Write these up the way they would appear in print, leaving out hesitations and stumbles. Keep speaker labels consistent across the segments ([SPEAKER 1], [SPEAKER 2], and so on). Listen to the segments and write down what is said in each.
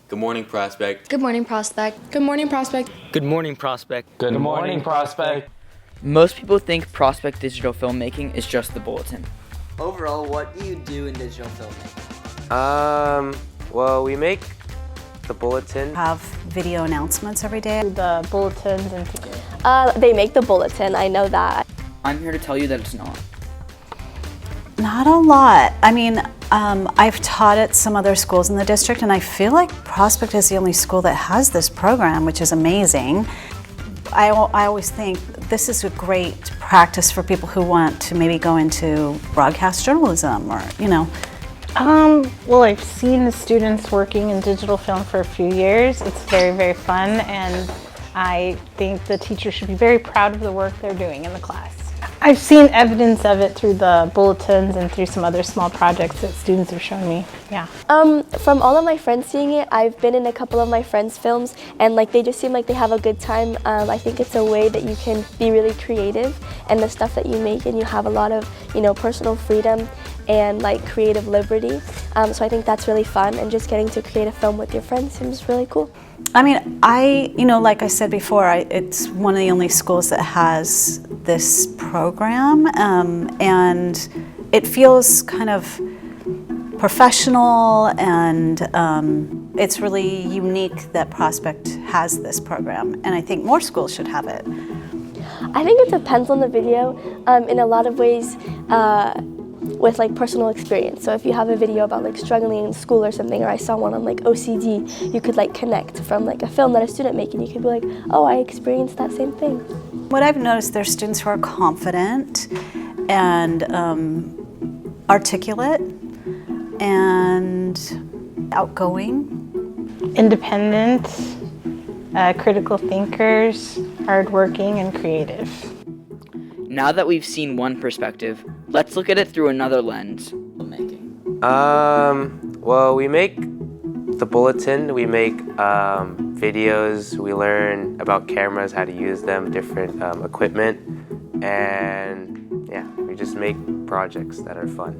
[SPEAKER 1] Good morning, Prospect.
[SPEAKER 2] Good morning, Prospect.
[SPEAKER 3] Good morning, Prospect.
[SPEAKER 4] Good morning, Prospect.
[SPEAKER 5] Good morning, Prospect.
[SPEAKER 4] Most people think Prospect Digital Filmmaking is just the bulletin.
[SPEAKER 6] Overall, what do you do in digital filmmaking?
[SPEAKER 7] Well, we make the bulletin.
[SPEAKER 8] Have video announcements every day.
[SPEAKER 3] The bulletins and
[SPEAKER 2] They make the bulletin, I know that.
[SPEAKER 4] I'm here to tell you that it's not.
[SPEAKER 8] Not a lot. I mean, I've taught at some other schools in the district, and I feel like Prospect is the only school that has this program, which is amazing. I always think this is a great practice for people who want to maybe go into broadcast journalism or,
[SPEAKER 3] well, I've seen the students working in digital film for a few years. It's very, very fun, and I think the teachers should be very proud of the work they're doing in the class. I've seen evidence of it through the bulletins and through some other small projects that students have shown me. Yeah.
[SPEAKER 2] From all of my friends seeing it, I've been in a couple of my friends' films, and they just seem like they have a good time. I think it's a way that you can be really creative in the stuff that you make, and you have a lot of, personal freedom and creative liberty. So I think that's really fun, and just getting to create a film with your friends seems really cool.
[SPEAKER 8] I mean, like I said before, it's one of the only schools that has this program, and it feels kind of professional, and it's really unique that Prospect has this program, and I think more schools should have it.
[SPEAKER 2] I think it depends on the video in a lot of ways. With personal experience. So if you have a video about struggling in school or something, or I saw one on OCD, you could connect from a film that a student made, and you could be like, oh, I experienced that same thing.
[SPEAKER 8] What I've noticed, there's students who are confident and articulate and outgoing.
[SPEAKER 3] Independent, critical thinkers, hardworking, and creative.
[SPEAKER 4] Now that we've seen one perspective, let's look at it through another lens. Filmmaking.
[SPEAKER 7] Well, we make the bulletin, we make videos, we learn about cameras, how to use them, different equipment, and yeah, we just make projects that are fun.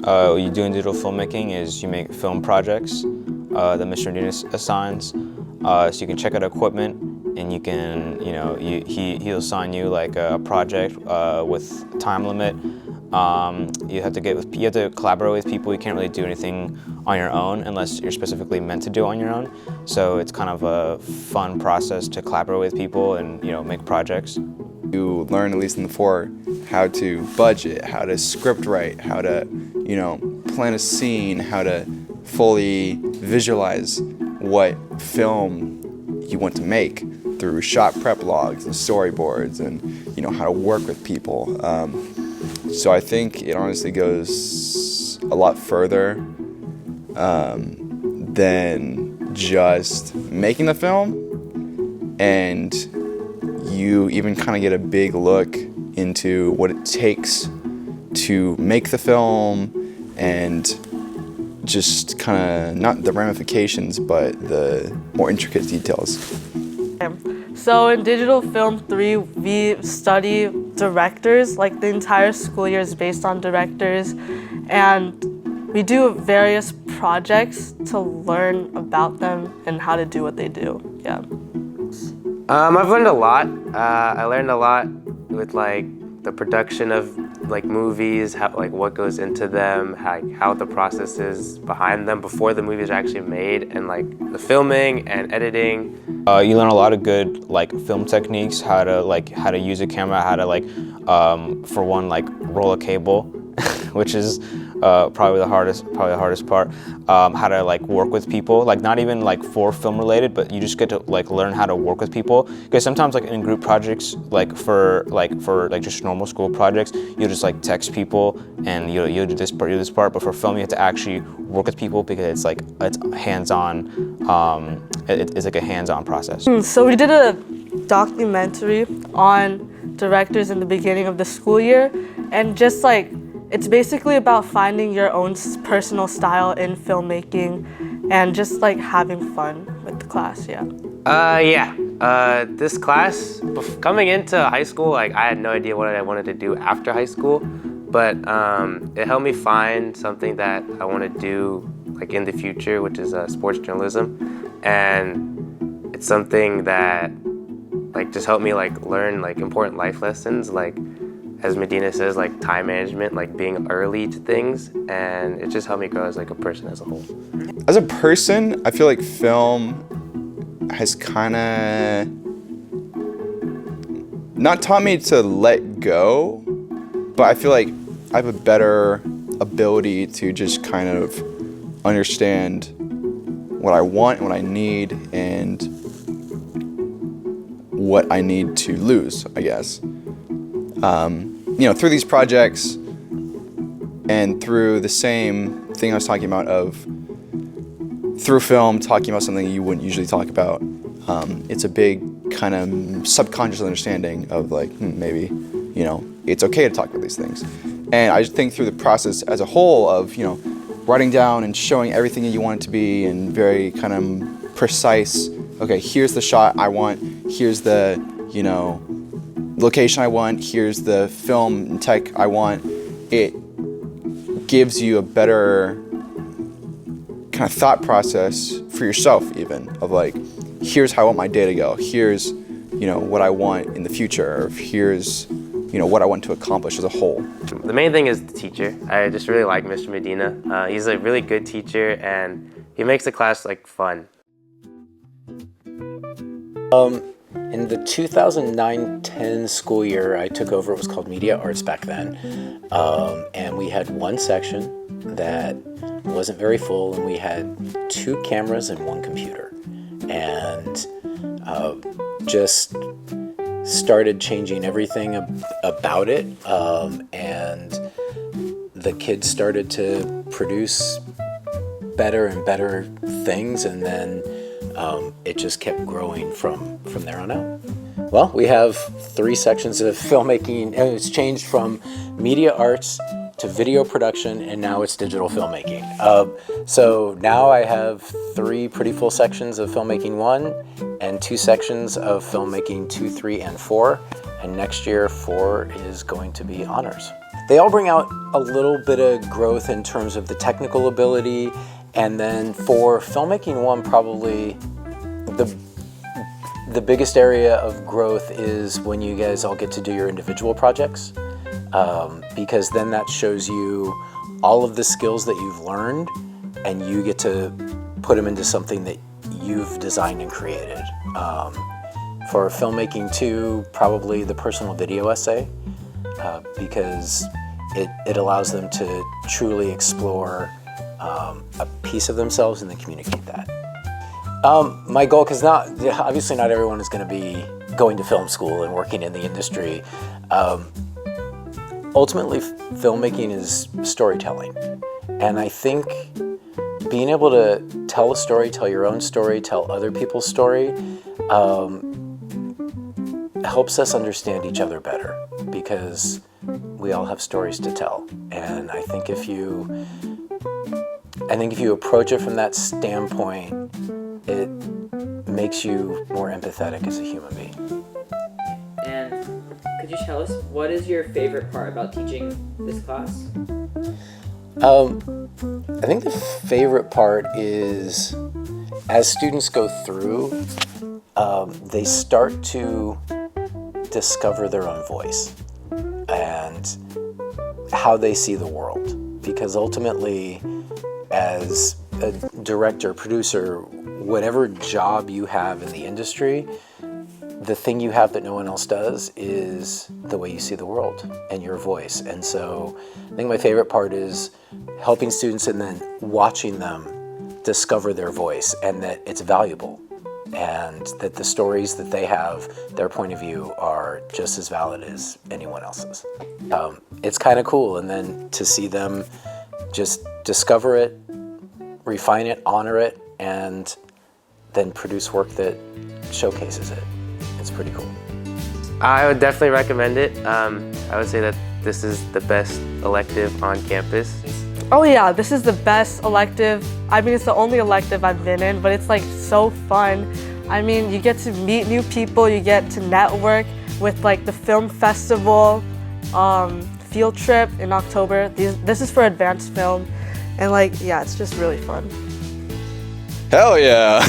[SPEAKER 1] What you do in digital filmmaking is you make film projects that Mr. Nunes assigns, so you can check out equipment, and you can, he'll assign you a project with time limit. You have to collaborate with people. You can't really do anything on your own unless you're specifically meant to do it on your own. So it's kind of a fun process to collaborate with people and make projects.
[SPEAKER 5] You learn, at least in the 4, how to budget, how to script write, how to, plan a scene, how to fully visualize what film you want to make through shot prep logs and storyboards, and how to work with people. So I think it honestly goes a lot further than just making the film, and you even kind of get a big look into what it takes to make the film, and just kind of not the ramifications, but the more intricate details.
[SPEAKER 9] So in Digital Film 3, we study directors, the entire school year is based on directors, and we do various projects to learn about them and how to do what they do, yeah.
[SPEAKER 7] I've learned a lot. I learned a lot with the production of movies, how what goes into them, how the process is behind them before the movies are actually made, and the filming and editing.
[SPEAKER 1] You learn a lot of good film techniques, how to use a camera, how to for one roll a cable, which is probably the hardest part. How to work with people, not even for film related, but you just get to learn how to work with people, because sometimes in group projects, for just normal school projects, you'll just text people and you'll do this part, but for film you have to actually work with people, because it's hands-on. It's a hands-on process.
[SPEAKER 9] So we did a documentary on directors in the beginning of the school year, and just it's basically about finding your own personal style in filmmaking and just having fun with the class, yeah.
[SPEAKER 7] This class, coming into high school, I had no idea what I wanted to do after high school, but it helped me find something that I want to do like in the future, which is sports journalism, and it's something that like just helped me like learn like important life lessons, like as Medina says, like time management, like being early to things, and it just helped me grow as like a person as a whole.
[SPEAKER 5] As a person, I feel like film has kind of not taught me to let go, but I feel like I have a better ability to just kind of understand what I want and what I need and what I need to lose, I guess. You know, through these projects and through the same thing I was talking about of through film, talking about something you wouldn't usually talk about, it's a big kind of subconscious understanding of like, maybe, you know, it's okay to talk about these things. And I just think through the process as a whole of, you know, writing down and showing everything that you want it to be and very kind of precise, okay, here's the shot I want, here's the, you know, location I want, here's the film and tech I want, it gives you a better kind of thought process for yourself even, of like, here's how I want my day to go, here's, you know, what I want in the future, or here's, you know, what I want to accomplish as a whole.
[SPEAKER 7] The main thing is the teacher. I just really like Mr. Medina. He's a really good teacher and he makes the class like fun.
[SPEAKER 10] In the 2009-10 school year, I took over, it was called Media Arts back then, and we had one section that wasn't very full, and we had 2 cameras and 1 computer, and just started changing everything about it, and the kids started to produce better and better things, and then it just kept growing from there on out. Well, we have 3 sections of filmmaking, and it's changed from media arts to video production, and now it's digital filmmaking. So now I have 3 pretty full sections of filmmaking 1 and 2 sections of filmmaking 2, 3, and 4, and next year 4 is going to be honors. They all bring out a little bit of growth in terms of the technical ability, and then for filmmaking 1, probably the biggest area of growth is when you guys all get to do your individual projects, because then that shows you all of the skills that you've learned, and you get to put them into something that you've designed and created. For filmmaking 2, probably the personal video essay, because it allows them to truly explore a piece of themselves and then communicate that. My goal, because obviously not everyone is going to be going to film school and working in the industry. Ultimately, filmmaking is storytelling. And I think being able to tell a story, tell your own story, tell other people's story, helps us understand each other better, because we all have stories to tell. And I think if you approach it from that standpoint, it makes you more empathetic as a human being.
[SPEAKER 4] And could you tell us, what is your favorite part about teaching this class?
[SPEAKER 10] I think the favorite part is, as students go through, they start to discover their own voice and how they see the world. Because ultimately, as a director, producer, whatever job you have in the industry, the thing you have that no one else does is the way you see the world and your voice. And so I think my favorite part is helping students and then watching them discover their voice, and that it's valuable, and that the stories that they have, their point of view, are just as valid as anyone else's. It's kind of cool, and then to see them just discover it, refine it, honor it, and then produce work that showcases it. It's pretty cool.
[SPEAKER 7] I would definitely recommend it. I would say that this is the best elective on campus.
[SPEAKER 9] Oh yeah, this is the best elective. I mean, it's the only elective I've been in, but it's like so fun. I mean, you get to meet new people, you get to network with like the film festival, field trip in October. This is for advanced film. And like, yeah, it's just really fun.
[SPEAKER 5] Hell yeah!